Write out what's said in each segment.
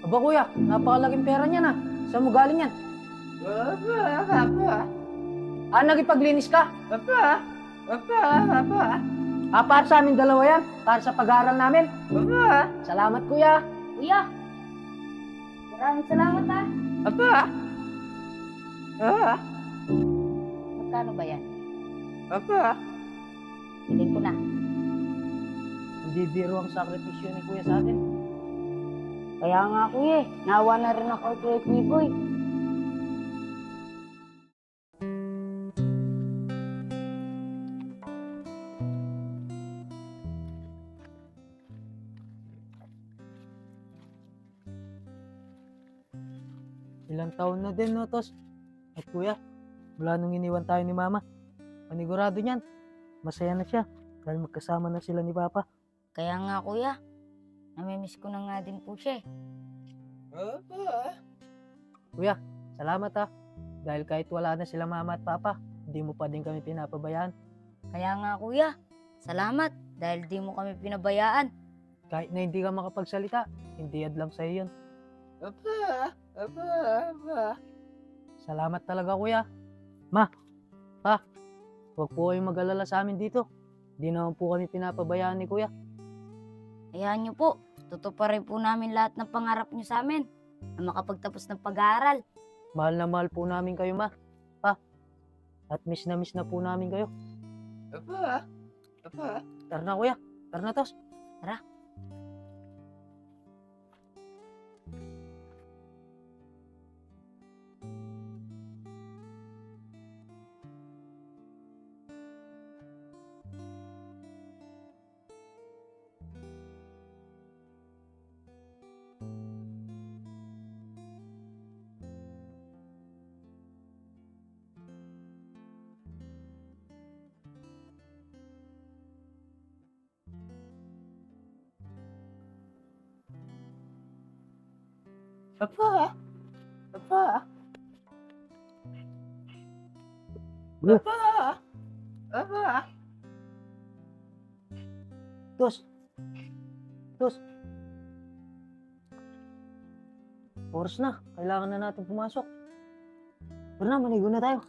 Aba kuya, napakalaking pera niyan ah. Saan mo galing yan? Nagipaglinis ka? Para sa amin dalawa yan. Para sa pag-aaral namin. Salamat kuya. Kuya, maraming salamat ah. Magkano ba yan? Bilhin ko na. Hindi biro ang sakripisyo ni kuya sa atin. Kaya nga kuya, nawa na rin ako kay Kuya Boy. Ilang taon na din, no, Tos? At kuya, mula nung iniwan tayo ni Mama, panigurado niyan, masaya na siya dahil magkasama na sila ni Papa. Kaya nga kuya, namimiss ko na nga din po siya eh. Kuya, salamat ha. Dahil kahit wala na sila Mama at Papa, hindi mo pa din kami pinapabayaan. Kaya nga kuya, salamat dahil di mo kami pinabayaan. Kahit na hindi ka makapagsalita, hindi adlang sa'yo yun. Salamat talaga kuya. Ma, pa, huwag po kayong mag-alala sa amin dito. Hindi naman po kami pinapabayaan ni kuya. Hayaan niyo po, tutuparin po namin lahat ng pangarap niyo sa amin na makapagtapos ng pag-aaral. Mahal na mahal po namin kayo, ma. Pa, at miss na po namin kayo. Tara na kuya, tara na Tos. Tara. Papa. Tos. Oras na. Kailangan na natin pumasok. Tara na, maligo na tayo.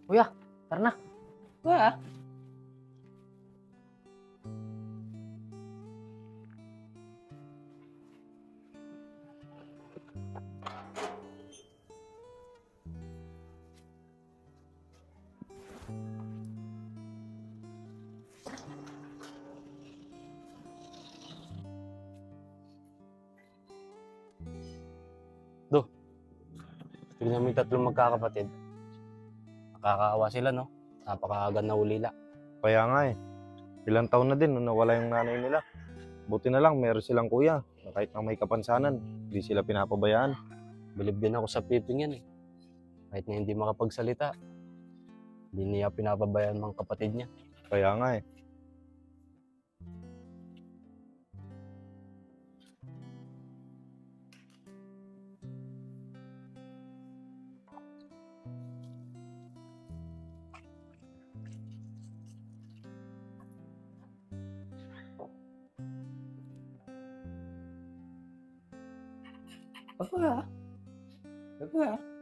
Kuya, tara na. Kuya. Tignan mo yung tatlong magkakapatid. Nakakaawa sila, no? Napakaaga na ulila. Kaya nga eh. Ilang taon na din nung nawala yung nanay nila. Buti na lang meron silang kuya na kahit na may kapansanan, hindi sila pinapabayaan. Bilib din ako sa piping yan eh. Kahit na hindi makapagsalita, hindi niya pinapabayaan mga kapatid niya. Kaya nga eh.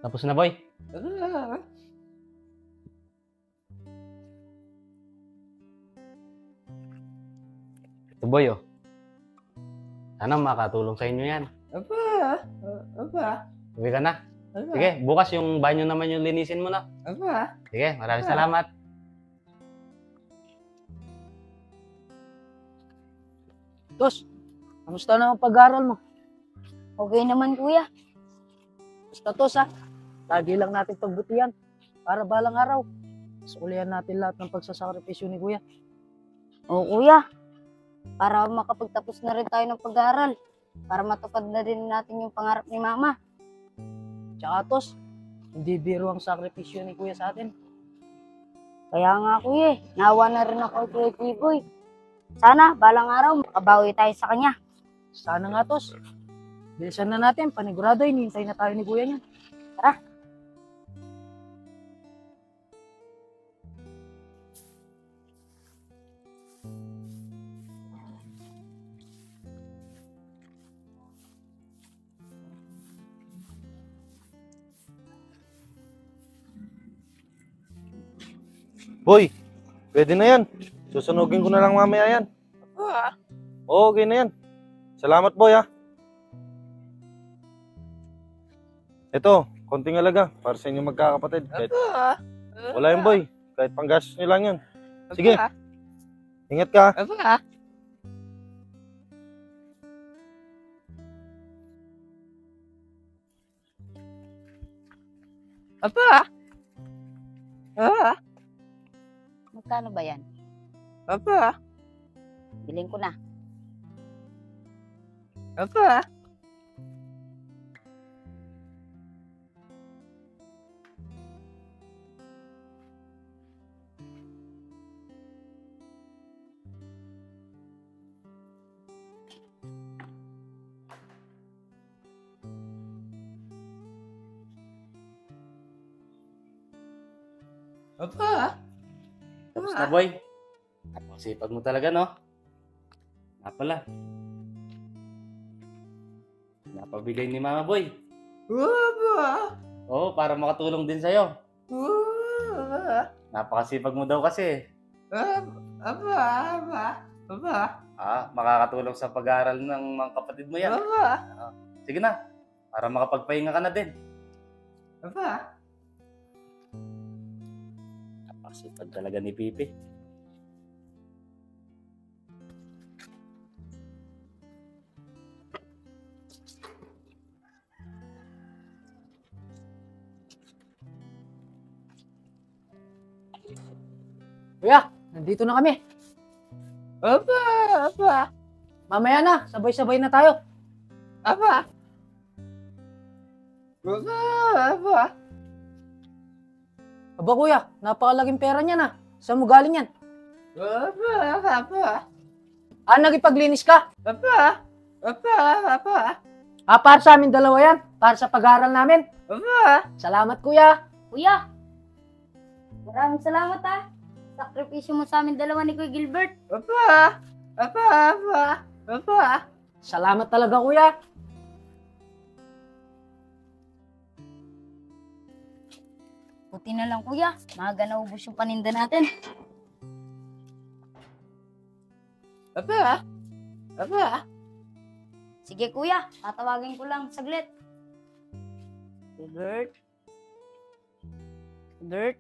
Tapos na, boy. Ito, boy, oh. Sana makatulong sa inyo yan. Uwi ka na. Sige, bukas yung banyo naman yung linisin mo na. Sige, maraming salamat. Tos, kamusta na ang pag-aaral mo? Okay naman kuya. Basta Tos ha, lagi lang natin pagbutihan para balang araw. Sulihan natin lahat ng pagsasakripisyo ni kuya. Oo kuya, para makapagtapos na rin tayo ng pag-aaral. Para matupad na rin natin yung pangarap ni mama. Tsaka tos, hindi biro ang sakripisyo ni kuya sa atin. Kaya nga kuya, nawa na rin ako kay Jiboy. Sana, balang araw, makabawi tayo sa kanya. Sana nga tos. Bilisan na natin, panigurado, hinihintay na tayo ni kuya niya. Boy, pwede na yan. Susunugin ko na lang mamaya yan. Oo, okay na yan. Salamat, boy, ha. Ito, konting alaga para sa inyo magkakapatid. Kahit wala yun, boy. Kahit panggastos nyo lang yun. Sige. Ingat ka. Magkano ba yan? Bilhin ko na. Kamusta, boy? Sipag mo talaga, no? Nga pala. Napabigay ni Mama, boy. Oo, para makatulong din sa'yo. Napakasipag mo daw kasi. Makakatulong sa pag-aaral ng mga kapatid mo yan. Sige na, para makapagpahinga ka na din. Napakasipag talaga ni Pipi. Kuya, nandito na kami. Mamaya na, sabay-sabay na tayo. Aba kuya, napakalaging pera niya na. Saan mo galing yan? Nagipaglinis ka? Para sa amin dalawa yan. Para sa pag-aaral namin. Salamat kuya. Kuya, maraming salamat ha. Sakripisyo mo sa amin dalawa ni Kuya Gilbert. Salamat talaga kuya. Buti na lang kuya, maaga naubos yung paninda natin. Sige kuya, tatawagin ko lang saglit. Gilbert? Gilbert?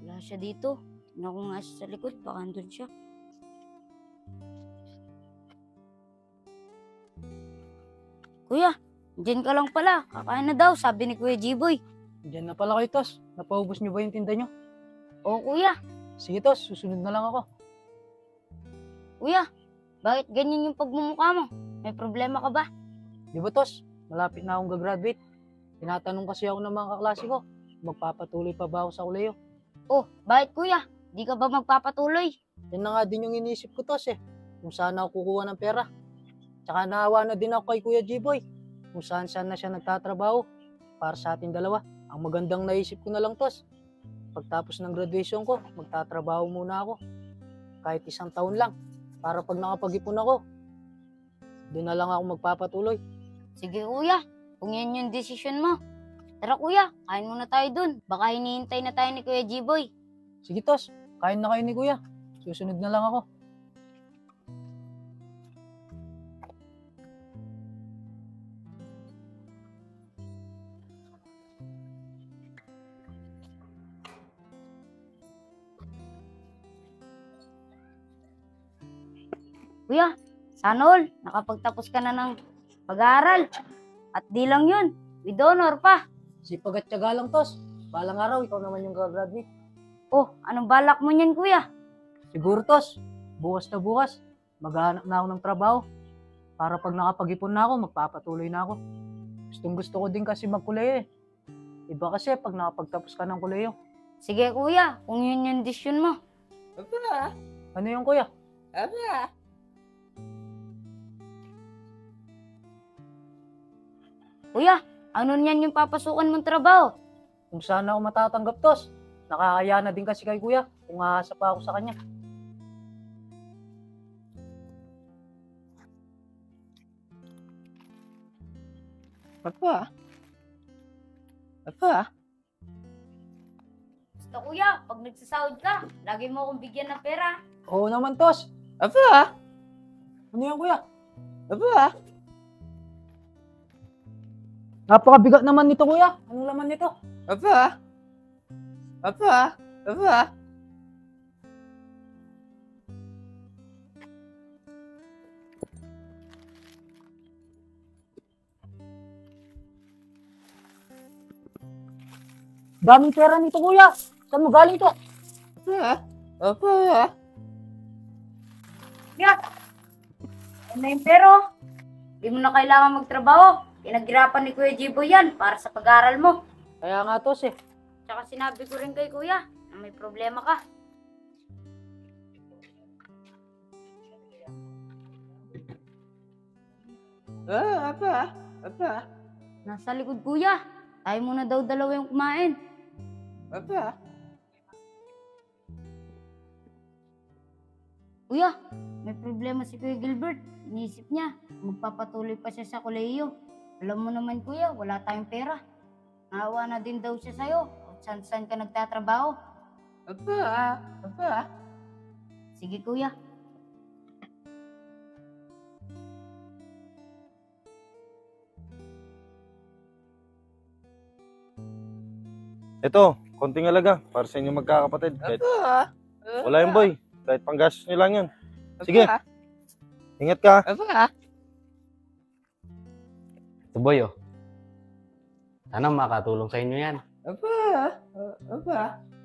Wala siya dito. Tignan ko nga siya sa likod, baka andun siya. Kuya, diyan ka lang pala. Kakain na daw, sabi ni Kuya Jiboy. Diyan na pala kayo, Tos. Napaubos niyo ba yung tinda niyo? Oo kuya. Sige, Tos. Susunod na lang ako. Kuya, bakit ganyan yung pagmumukha mo? May problema ka ba? Di ba, Tos? Malapit na akong gagraduate. Tinatanong kasi ako ng mga kaklase ko, magpapatuloy pa ba ako sa koleyo? Oh, bakit kuya? Di ka ba magpapatuloy? Yan na nga din yung iniisip ko, Tos, eh. Kung saan ako kukuha ng pera. Tsaka naawa na din ako kay Kuya G-Boy. Kung saan na siya nagtatrabaho para sa ating dalawa. Ang magandang naisip ko na lang, Tos. Pagtapos ng graduation ko, magtatrabaho muna ako. Kahit 1 taon lang. Para pag nakapag-ipon ako, doon na lang ako magpapatuloy. Sige kuya, kung yan yung desisyon mo. Tara kuya, kain muna tayo dun. Baka hinihintay na tayo ni Kuya G-Boy. Sige, Tos. Kain na kayo ni Kuya. Susunod na lang ako. Kuya, sana all, nakapagtapos ka na ng pag-aaral. At di lang yun, with honor pa. Sipag at tiyaga lang, Tos. Balang araw, ikaw naman yung gagraduate. Oh, anong balak mo niyan kuya? Siguro, Tos. Bukas na bukas, maghahanap na ako ng trabaho. Para pag nakapag-ipon na ako, magpapatuloy na ako. Gustong gusto ko din kasi magkuleyo eh. Iba kasi pag nakapagtapos ka ng kuleyo. Sige kuya, kung yun yung desisyon mo. Ano yung kuya? Kuya, ano niyan yung papasukan mong trabaho? Kung saan ako matatanggap, tos. Nakakaya na din kasi kay kuya kung aasa pa ako sa kanya. Basta kuya, pag nagsasahod ka, lagi mo akong bigyan ng pera. Oo naman, tos. Ano yan, kuya? Napakabigat naman nito, kuya. Anong laman nito? Daming pera nito, kuya. Saan mo galing to? Kuya, ano yung pero? Di mo na kailangan magtrabaho. Pinaghirapan ni Kuya Jibo yan para sa pag-aaral mo. Kaya nga, tos eh. Tsaka sinabi ko rin kay kuya na may problema ka. Nasa likod kuya. Tayo muna daw dalawa yung kumain. Kuya, may problema si Kuya Gilbert. Iniisip niya, magpapatuloy pa siya sa kolehiyo. Alam mo naman kuya, wala tayong pera. Naawa na din daw siya sa'yo. Saan ka nagtatrabaho? Sige kuya. Ito, konting alaga para sa inyo magkakapatid. Kahit wala yung boy. Kahit panggastos nyo lang yun. Sige. Ingat ka. Ito boy, oh. Sana makatulong sa inyo yan.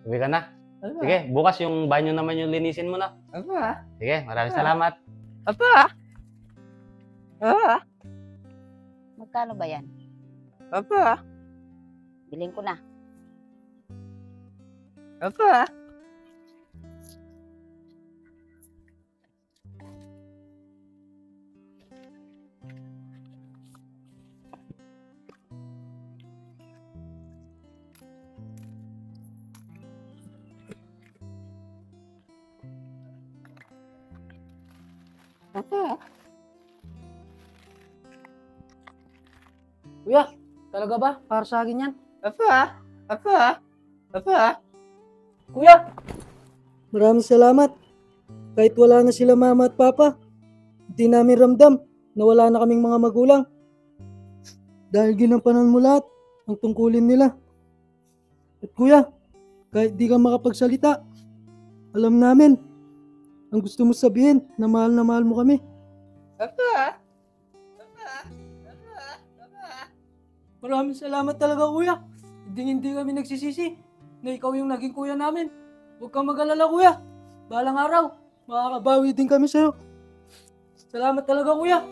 Uwi ka na. Sige, bukas yung banyo naman yung linisin mo na. Sige, maraming salamat. Magkano ba yan? Biling ko na. Kuya, talaga ba? Para sa akin yan? Kuya! Maraming salamat. Kahit wala na sila mama at papa, hindi namin ramdam na wala na kaming mga magulang. Dahil ginampanan mo lahat ang tungkulin nila. At kuya, kahit di ka makapagsalita, alam namin ang gusto mo sabihin na mahal mo kami. Maraming salamat talaga kuya. Hindi kami nagsisisi na ikaw yung naging kuya namin. Huwag kang mag-alala kuya. Balang araw, makakabawi din kami sa'yo. Salamat talaga kuya.